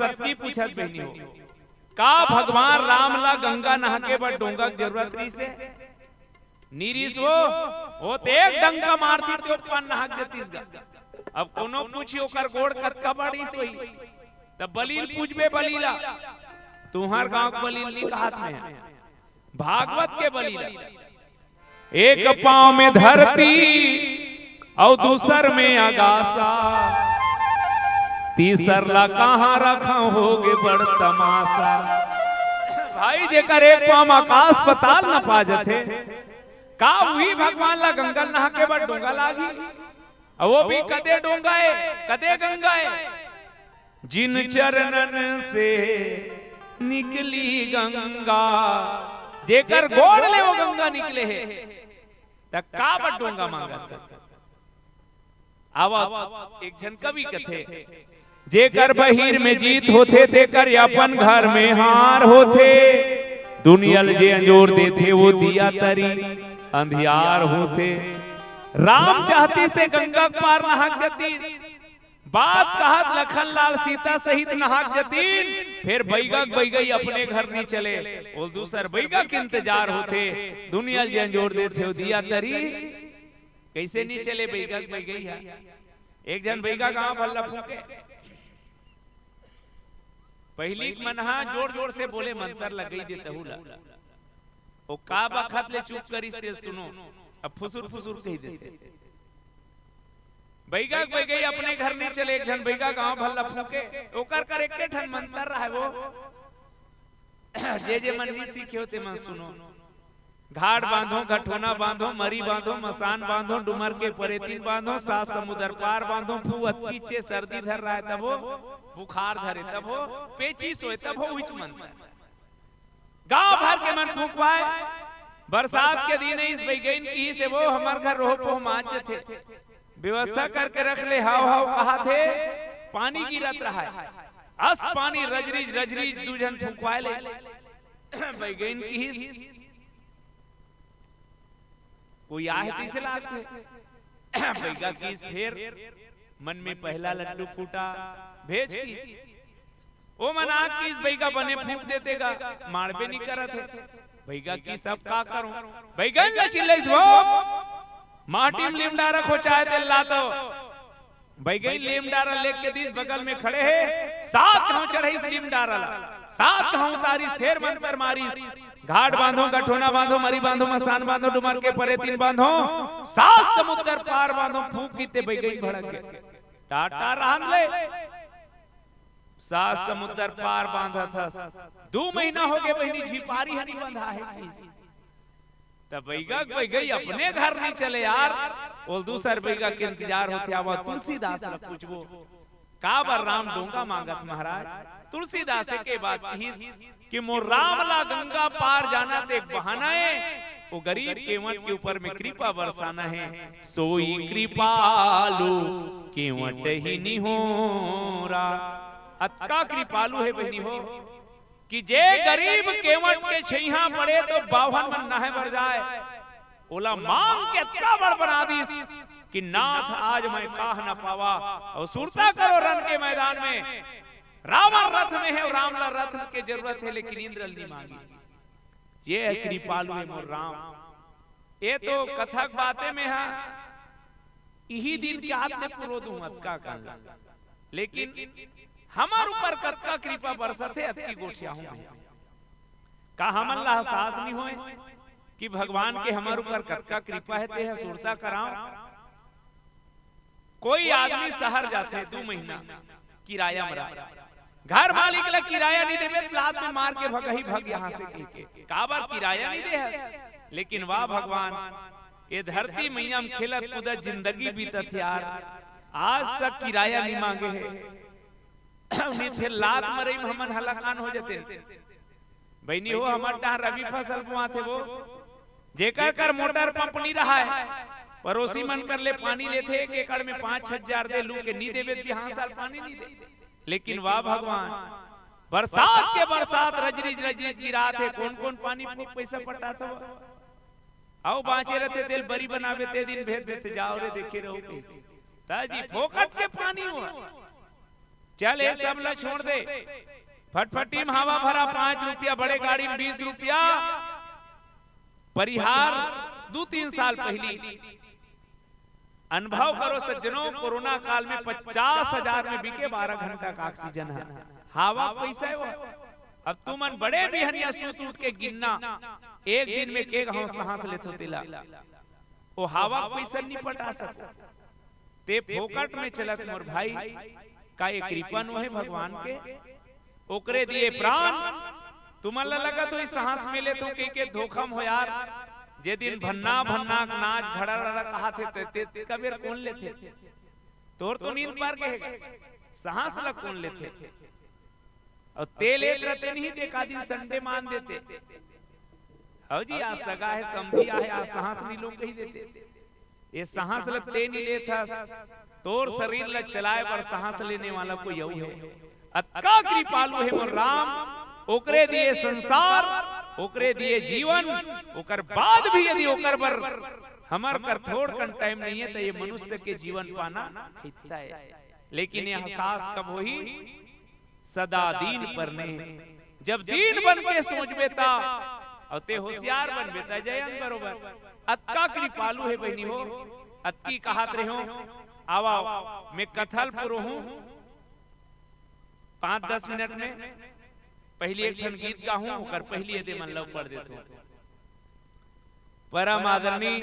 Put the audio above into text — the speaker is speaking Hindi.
शक्ति पूछत बहनी हो का भगवान राम ला गंगा नहा के बड़ डोंगा की जरूरत रही से नीरिस वो ते एक डंका मारती तो पान नहा जतीस गा। अब कोनो पूछी ओकर गोड़ कतका बड़ी सोई तब बलील पूछबे बलीला तुम्हार गांव के बलील नहीं कहत में है भागवत के बलीला एक पांव में धरती और दूसर में आगासा तीसर ला कहां रखा होगे बड़ तमाशा। भाई जेकर एक पांव आकाश पताल न पा जथे का वही भगवान ला गंगा नहा के बड़ डोंगा लागी और वो भी कदे डोंगा है कदे गंगा है जिन चरणन से निकली गंगा जेकर गोड़ ले वो गंगा निकले है तक का बड़ डोंगा मांगा। आवा एक जन कवि कथे जेकर बहिर में जीत होते तेकर अपन घर में हार होते दुनियल जे अंजोर देते वो दिया तरी अंधियार होते। राम चाहती से गंगा पार नहाक जतीस बात कहत लखन लाल सीता सहित नहाक जतीन फिर बैगा बैगई अपने घर नहीं चले और दूसर बैगा के इंतजार होते दुनिया जे अंजोर देते वो दिया तरी कैसे नहीं चले बैगा बैगई है। एक जन बैगा गांव भल्ला फूके पहली मनहा जोर जोर से बोले मंत्र लगई देते हुला ओ का बखत ले चुप करिस ते सुनो अब फुसुर फुसुर कह देते बैगा बैगई अपने घर नहीं चले। एक जन बैगा गांव भल्ला फूके ओकर कर एक ठन मंत्र रहा वो जे मन नहीं सीखे होते मन सुनो घाट बांधो घटोना बांधो मरी बांधो मसान बांधो डुमर के परेतीन बांधो सात समुद्र पार बांधो फूअत कीचे सर्दी धर रहा है तब हो बुखार धरे तब हो पेचिस होए तब हो उच मन गांव भर के मन फूकवाए बरसात के दिन इस बैगन की से वो हमार घर रोह पोह माज थे व्यवस्था करके रख ले हाव हाव कहा थे पानी गिरत रहा है अस पानी रजरीज रजरीज दूजन फूकवाए ले बैगन की कोई आहती से लाते बैगा की फिर मन में पहला लड्डू फूटा भेज की ओ मना की इस बैगा बने फूक देतेगा मारबे नहीं करत है बैगा की सब का करो बैगन ल चिल्लैस वो माटी में लिमडारा खोचाए तेल ला तो बैगन लिमडारा लेके दिस बगल में खड़े है सात गांव चढ़ाई लिमडारा सात गांव उतारिस फिर मन पर मारिस घाट बांधो गठोना बांधो मरी बांधो मसान बांधो डुमर के परे तीन बांधो सात समुद्र पार बांधो फूक पीते बैगई भड़क के टाटा रहन ले सात समुद्र पार बांधा था 2 महीना हो गए बहनी झिपारी हनी बंधा है तब बैगा बैगई अपने घर नहीं चले यार और दूसर बैगा के इंतजार होते आवा तुलसीदास ने पूछबो का बर राम डोंगा मांगत महाराज तुलसीदास के बाद कि मोर राम ला गंगा पार जाना तो एक बहाना है वो गरीब केवट के ऊपर में कृपा बरसाना है सोई कृपालु केवट ही नहीं हो रहा अतका कृपालु है बहनी हो कि जे गरीब केवट के छैहा पड़े तो बावन मन नहे भर जाए ओला मांग के अतका बड़ बना दीस कि नाथ आज मैं काह न पावा और सुरता करो रण के मैदान में रावण रथ में है और रामला रथ के जरूरत है लेकिन इंद्र नहीं मांगी। ये है कृपालु है मोर राम। ये तो कथक बातें में है यही दिन के आपने पुरो दूं अतका कर लेकिन हमार ऊपर कतका कृपा बरसत है अतकी गोठिया हूं का हमन ला एहसास नहीं होए कि भगवान के हमार ऊपर कतका कृपा है ते है सुरता कराओ। कोई आदमी शहर जाते 2 महीना किराया मरा घर मालिक ला किराया नहीं देवे लात में मार के भगही भग यहाँ से के का बार किराया नहीं दे है लेकिन वाह भगवान ये धरती मैया में खेलत कूदत जिंदगी बीतत यार आज तक किराया नहीं मांगे है उन्हें फिर लात मरे हमन हलाकान हो जाते बहनी हो हमार डा रवि फसल बुआ थे वो जेकर कर मोटर पंप नहीं रहा है पड़ोसी मन कर ले पानी लेते 1 एकड़ में 5-6 हजार दे लू के नहीं देवे बिहां साल पानी नहीं दे लेकिन वाह भगवान बरसात के बरसात रजरीज रजरीज की रात है कौन कौन पानी फूक पैसा पटाता आओ बाँचे रहते तेल बरी बनावे ते दिन भेज देते जाओ रे देखे रहो ताजी फोकट के पानी हुआ चल ये सब ला छोड़ दे, फटफटी में हवा भरा 5 रुपया, बड़े गाड़ी में 20 रुपया। परिहार 2-3 साल पहली अनुभव करो सज्जनों, कोरोना काल में 50,000 में बिके 12 घंटा का ऑक्सीजन है। हवा पैसा है वो। अब तुमन बड़े बिहनिया सूत उठ के गिनना, एक दिन में के गांव सांस लेते होतेला, वो हवा पैसा नहीं पटा सकता। ते फोकट में चलत मोर भाई, का ये कृपा नो है भगवान के, ओकरे दिए प्राण। तुमन लगा तो इस सांस मिले तो के धोखम हो यार। जे दिन भन्ना भन्ना नाच घड़ा रड़ा कहा थे ते कबीर कौन लेते, तोर तो नींद पार के सांस ला कौन लेते, और तेल एक रहते नहीं देखा दिन संडे मान देते। हो जी आज सगा है समझिया है, आज सांस नहीं लोग कही देते। ये सांस ला ते नहीं लेता, तोर शरीर ला चलाए पर सांस लेने वाला कोई यू है। अतका कृपालु है मोर राम, ओकरे दिए संसार, ओकरे दिए जीवन, ओकर बाद भी यदि ओकर पर हमर कर थोड़ कन टाइम नहीं है तो ये मनुष्य के जीवन पाना हितता है। लेकिन ये एहसास कब होई, सदा दीन पर ने, जब दीन बन के सोच बेता और ते होशियार बन बेता जयंत बरोबर। अतका कृपालु है बहनी हो, अतकी कहत रहे हो। आवा मैं कथलपुर हूँ, 5-10 मिनट में पहली एक ठन गीत गाहूं, ओकर पहली यदि मन लव पढ़ देते। परम आदरणीय